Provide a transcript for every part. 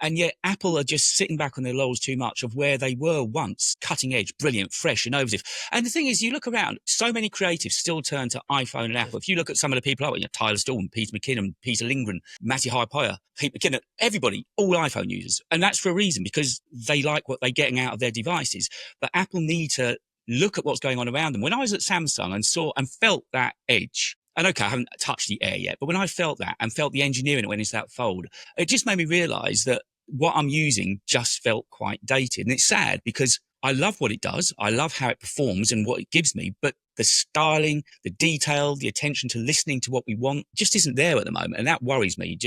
And yet Apple are just sitting back on their laurels too much of where they were once, cutting edge, brilliant, fresh, innovative. And the thing is, you look around, so many creatives still turn to iPhone and Apple. If you look at some of the people, Tyler Storm, Peter McKinnon, Peter Lindgren, Matty Hypaya, Pete McKinnon, everybody, all iPhone users. And that's for a reason, because they like what they're getting out of their devices. But Apple need to look at what's going on around them. When I was at Samsung and saw and felt that edge, and okay, I haven't touched the Air yet, but when I felt that and felt the engineering that went into that fold, it just made me realize that what I'm using just felt quite dated. And it's sad because I love what it does. I love how it performs and what it gives me, but the styling, the detail, the attention to listening to what we want just isn't there at the moment. And that worries me.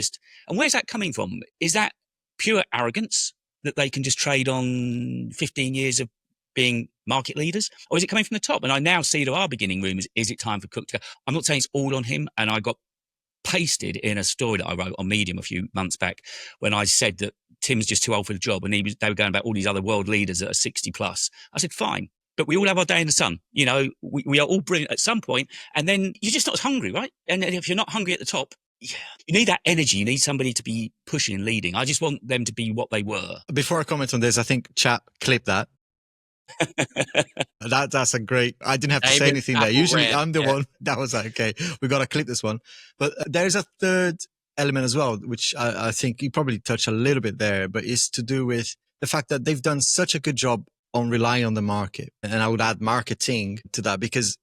And where's that coming from? Is that pure arrogance that they can just trade on 15 years of being market leaders, or is it coming from the top? And I now see there are beginning rumours. Is it time for Cook to go? I'm not saying it's all on him, and I got pasted in a story that I wrote on Medium a few months back when I said that Tim's just too old for the job, and they were going about all these other world leaders that are 60 plus. I said, fine, but we all have our day in the sun. You know, we are all brilliant at some point, and then you're just not as hungry, right? And if you're not hungry at the top, yeah, you need that energy. You need somebody to be pushing and leading. I just want them to be what they were. Before I comment on this, I think chat clip that. That's a great. I didn't have to say anything there. Usually I'm the one that was like, okay, we got to clip this one. But there's a third element as well, which I think you probably touched a little bit there, but it's to do with the fact that they've done such a good job on relying on the market. And I would add marketing to that, because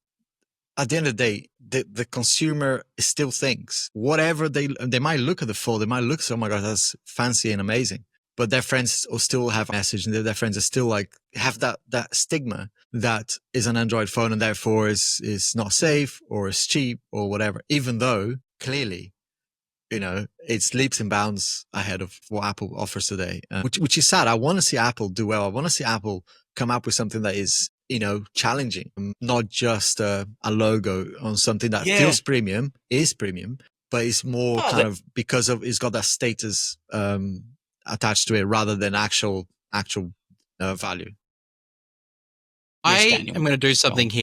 at the end of the day, the consumer still thinks whatever they might look at the phone, they might look, oh my God, that's fancy and amazing. But their friends will still have a message, and their friends are still like, have that stigma that is an Android phone and therefore is not safe or is cheap or whatever, even though clearly, you know, it's leaps and bounds ahead of what Apple offers today, which is sad. I want to see Apple do well. I want to see Apple come up with something that is, you know, challenging, not just a logo on something that feels premium, is premium, but it's more because of, it's got that status, attached to it rather than actual value. I am going to do something here